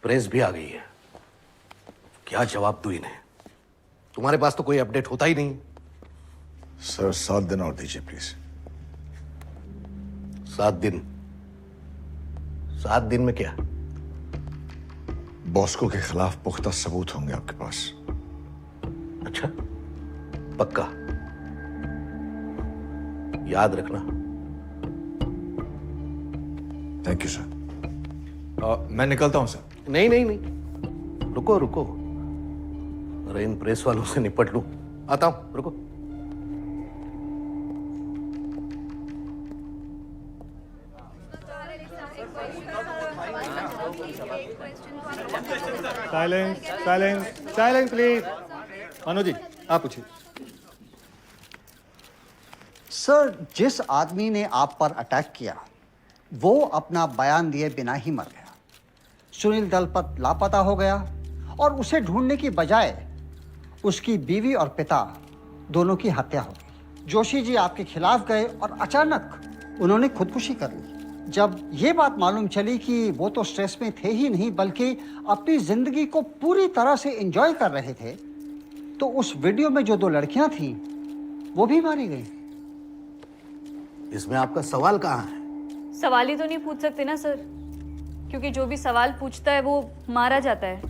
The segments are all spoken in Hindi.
प्रेस भी आ गई है। क्या जवाब दूं इन्हें? तुम्हारे पास तो कोई अपडेट होता ही नहीं। सर 7 दिन और दीजिए प्लीज। 7 दिन? 7 दिन में क्या? बॉस्को के खिलाफ पुख्ता सबूत होंगे आपके पास। अच्छा, पक्का? याद रखना। Thank you sir. मैं निकलता हूं सर। नहीं नहीं नहीं, रुको रुको, अरे इन प्रेस वालों से निपट लूं। आता हूं, रुको। Silence silence silence please. Manoj ji आप पूछिए। सर, जिस आदमी ने आप पर अटैक किया वो अपना बयान दिए बिना ही मर गया। सुनील दलपत लापता हो गया और उसे ढूंढने की बजाय उसकी बीवी और पिता दोनों की हत्या हो गई। जोशी जी आपके खिलाफ गए और अचानक उन्होंने खुदकुशी कर ली। जब ये बात मालूम चली कि वो तो स्ट्रेस में थे ही नहीं बल्कि अपनी जिंदगी को पूरी तरह से एंजॉय कर रहे थे, तो उस वीडियो में जो 2 लड़कियां थीं वो भी मारी गई। इसमें आपका सवाल कहाँ है? सवाल ही तो नहीं पूछ सकते ना सर, क्योंकि जो भी सवाल पूछता है वो मारा जाता है।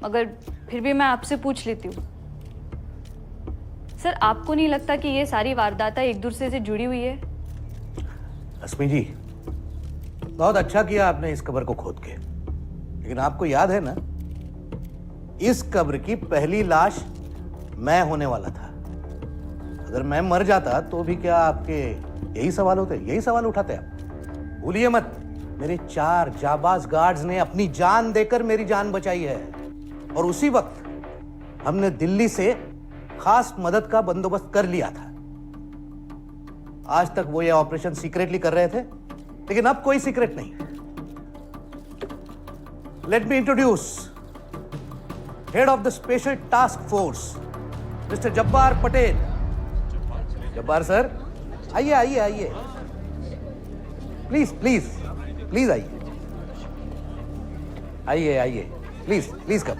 मगर फिर भी मैं आपसे पूछ लेती हूँ सर, आपको नहीं लगता कि ये सारी वारदातें एक दूसरे से जुड़ी हुई है? अस्मी जी, बहुत अच्छा किया आपने इस कब्र को खोद के, लेकिन आपको याद है ना, इस कब्र की पहली लाश मैं होने वाला था। अगर मैं मर जाता तो भी क्या आपके यही सवाल होते, यही सवाल उठाते आप? भूलिए मत, मेरे 4 जाबाज गार्ड्स ने अपनी जान देकर मेरी जान बचाई है, और उसी वक्त हमने दिल्ली से खास मदद का बंदोबस्त कर लिया था। आज तक वो ये ऑपरेशन सीक्रेटली कर रहे थे, लेकिन अब कोई सीक्रेट नहीं। Let me introduce head of the special task force, mister Jabbar Patel. Jabbar sir, आइए आइए आइए, प्लीज प्लीज प्लीज आइए आइए आइए, please please come.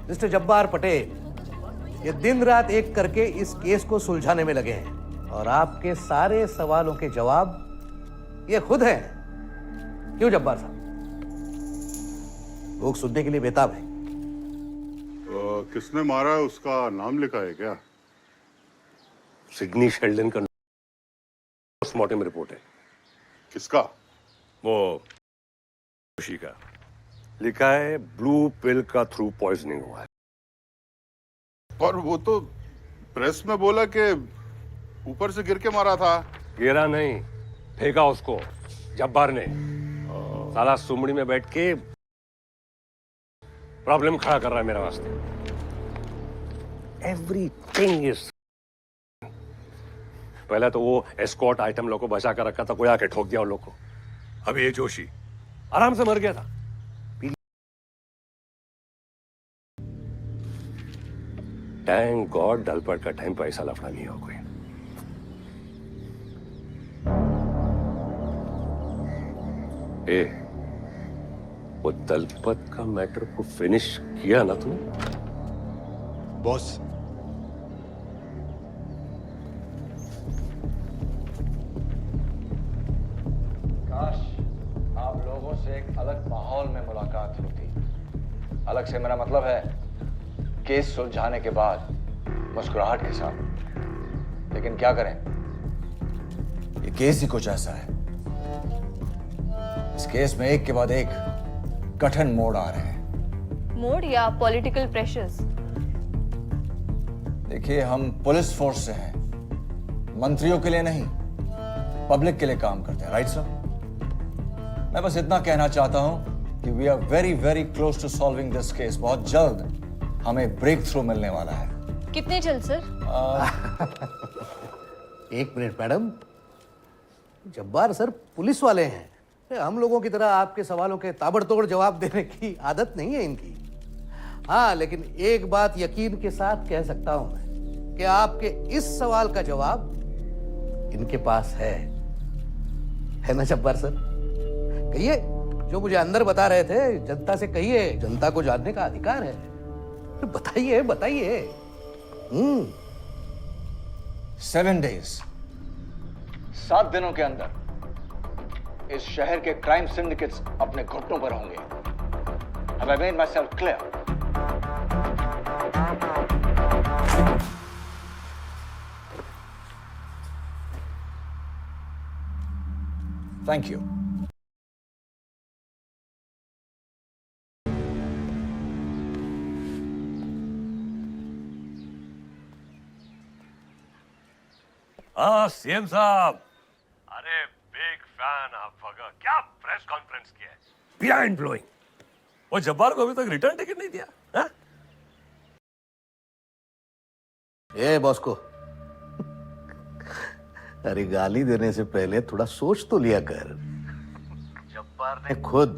Mister Jabbar Patel ये दिन रात एक करके इस केस को सुलझाने में लगे हैं, और आपके सारे सवालों के जवाब ये खुद हैं। क्यों जब्बार साहब? लोग सुनने के लिए बेताब हैं। किसने मारा है उसका नाम लिखा है क्या? सिडनी शेल्डन का पोस्टमार्टम रिपोर्ट है। किसका? वो जोशी का। लिखा है ब्लू पिल का थ्रू पॉइजनिंग हुआ है। पर वो तो प्रेस में बोला कि ऊपर से गिर के मारा था। गिरा नहीं, फेंका उसको जब्बार ने। साला सुमड़ी में बैठ के प्रॉब्लम खड़ा कर रहा है मेरे वास्ते। एवरीथिंग इज, पहले तो वो एस्कॉर्ट आइटम लोग को बचा कर रखा था, कोई आके ठोक दिया उन लोग को। अब ये जोशी आराम से मर गया था। थैंक गॉड दलपत का टाइम पैसा लफड़ा नहीं हो कोई। ए, वो दलपत का मैटर को फिनिश किया ना तूने? बॉस, काश आप लोगों से एक अलग माहौल में मुलाकात होती। अलग से मेरा मतलब है केस सुलझाने के बाद मुस्कुराहट के साथ। लेकिन क्या करें, ये केस ही कुछ ऐसा है। इस केस में एक के बाद एक कठिन मोड़ आ रहे हैं। मोड या पॉलिटिकल प्रेशर्स? देखिए, हम पुलिस फोर्स से हैं, मंत्रियों के लिए नहीं, पब्लिक के लिए काम करते हैं। Right sir? मैं बस इतना कहना चाहता हूं कि we are very very close to solving this case. बहुत जल्द हमें ब्रेक थ्रू मिलने वाला है। कितने जल्द सर? एक minute madam, Jabbar sir police वाले हैं, हम लोगों की तरह आपके सवालों के ताबड़तोड़ जवाब देने की आदत नहीं है इनकी। हाँ, लेकिन एक बात यकीन के साथ कह सकता हूं मैं कि आपके इस सवाल का जवाब इनके पास है ना जब्बार सर? कहिए, जो मुझे अंदर बता रहे थे जनता से कहिए, जनता को जानने का अधिकार है। बताइए बताइए। 7 days, 7 दिनों के अंदर इस शहर के क्राइम सिंडिकेट्स अपने घुटनों पर होंगे। Have I made myself clear? Thank you. हाँ सीएम साहब, अरे बिग फैन आपका। क्या प्रेस कॉन्फ्रेंस किया है, बिहाइंड ब्लोइंग। वो जब्बार को अभी तक रिटर्न टिकट नहीं दिया। हाँ? ए बॉस को अरे गाली देने से पहले थोड़ा सोच तो लिया कर। जब्बार ने खुद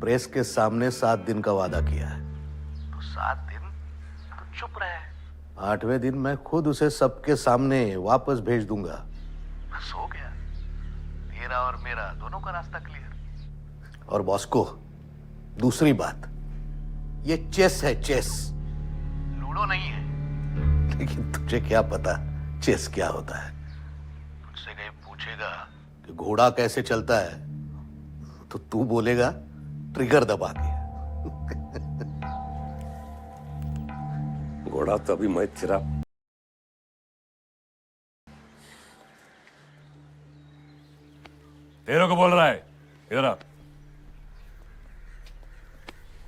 प्रेस के सामने 7 दिन का वादा किया है, तो 7 दिन तो चुप रहे। 8वें दिन मैं खुद उसे सबके सामने वापस भेज दूंगा। बस हो गया, तेरा और मेरा दोनों का रास्ता क्लियर। और बॉस को दूसरी बात, ये चेस है, चेस, लूडो नहीं है। लेकिन तुझे क्या पता चेस क्या होता है? तुझसे कहीं पूछेगा कि घोड़ा कैसे चलता है, तो तू बोलेगा ट्रिगर दबा के। घोड़ा तो अभी मैं तेरा तेरे को बोल रहा है। इधर आ।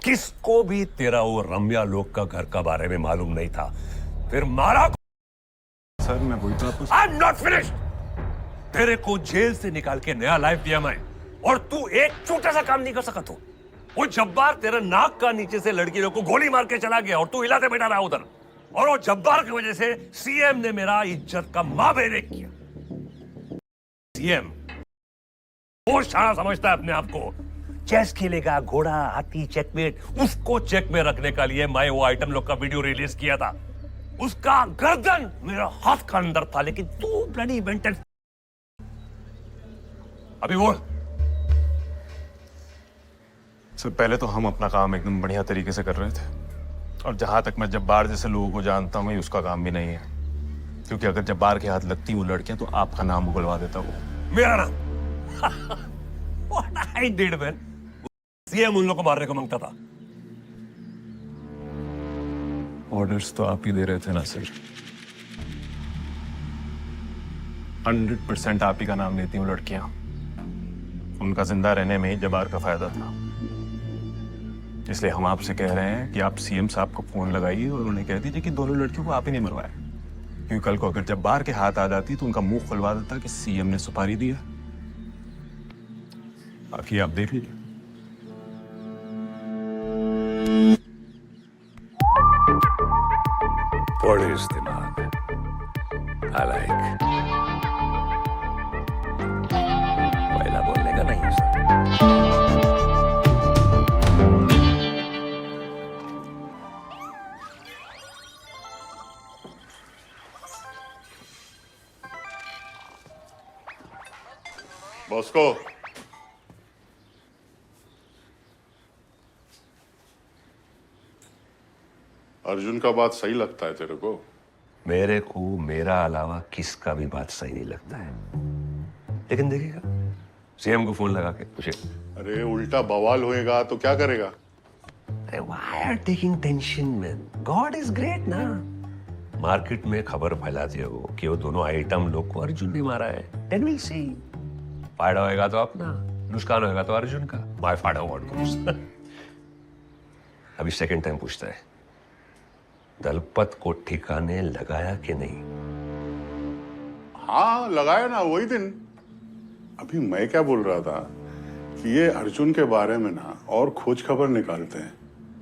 किसको भी तेरा वो रम्या लोग का घर का बारे में मालूम नहीं था, फिर मारा। सर मैं वही तो आपको आई एम नॉट फिनिश्ड। तेरे को जेल से निकाल के नया लाइफ दिया मैं, और तू एक छोटा सा काम नहीं कर सका। तू वो जब्बार तेरे नाक का नीचे से लड़की लोग को गोली मार के चला गया, और तू हिलाते बैठा रहा उधर। और वो जब्बार की वजह से सीएम ने मेरा इज्जत का मां बेरे किया। सीएम वो शाना समझता है अपने आप को। चेस खेलेगा, घोड़ा, हाथी, चेकमेट, उसको चेक में रखने के लिए मैं वो आइटम लोग का वीडियो रिलीज किया था। उसका गर्दन मेरा हाथ का अंदर था, लेकिन तू ब्लडी मेंटल। अभी वो सर, पहले तो हम अपना काम एकदम बढ़िया तरीके से कर रहे थे, और जहां तक मैं जब्बार जैसे लोगों को जानता हूं, उसका काम भी नहीं है। क्योंकि अगर जब्बार के हाथ लगती वो लड़कियां, तो आपका नाम उगलवा देता वो। मेरा नाम What I did, man? CM उन लोग को मारने को मांगता था। ऑर्डर्स तो आप ही दे रहे थे ना सर। 100% आप ही का नाम लेती हूँ लड़कियां। उनका जिंदा रहने में ही जब्बार का फायदा था। इसलिए हम आपसे कह रहे हैं कि आप सीएम साहब को फोन लगाइए और उन्हें कह दीजिए कि दोनों लड़कियों को आप ही नहीं मरवाया। क्योंकि कल को अगर जब्बार के हाथ आ जाती तो उनका मुंह खुलवा देता कि सीएम ने सुपारी दिया। बाकी आप देख लीजिए। बड़े इस्तेमाल I like। पहला बोलने का नहीं सर। बॉस्को, अर्जुन का बात सही लगता है तेरे को? मेरे को मेरा अलावा किसका भी बात सही नहीं लगता है, लेकिन देखिएगा सीएम को फोन लगा के पूछे। अरे उल्टा बवाल होएगा तो क्या करेगा? अरे why are taking tension man? God is great ना। मार्केट में खबर फैला दिया वो कि वो दोनों आइटम लोग को अर्जुन ने मारा है। Then we'll see। फायदा होएगा तो अपना, नुकसान होएगा तो अर्जुन का। My फायदा व्हाट गोस। अभी सेकंड टाइम पूछता है, दलपत को ठिकाने लगाया कि नहीं? हाँ लगाया ना, वही दिन। अभी मैं क्या बोल रहा था कि ये अर्जुन के बारे में ना और खोज खबर निकालते हैं।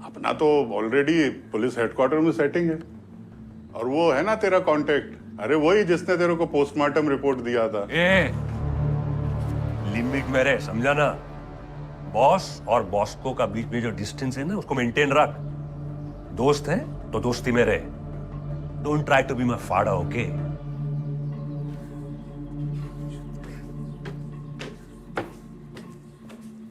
अपना तो ऑलरेडी पुलिस हेडक्वार्टर में सेटिंग है, और वो है ना तेरा कांटेक्ट, अरे वही जिसने तेरे को पोस्टमार्टम रिपोर्ट दिया था। लिमिट में रहे, समझा ना? बॉस और बॉस्को का बीच में जो डिस्टेंस है ना, उसको मेंटेन रख। दोस्त है तो दोस्ती में रहे। Don't try to be my father, okay?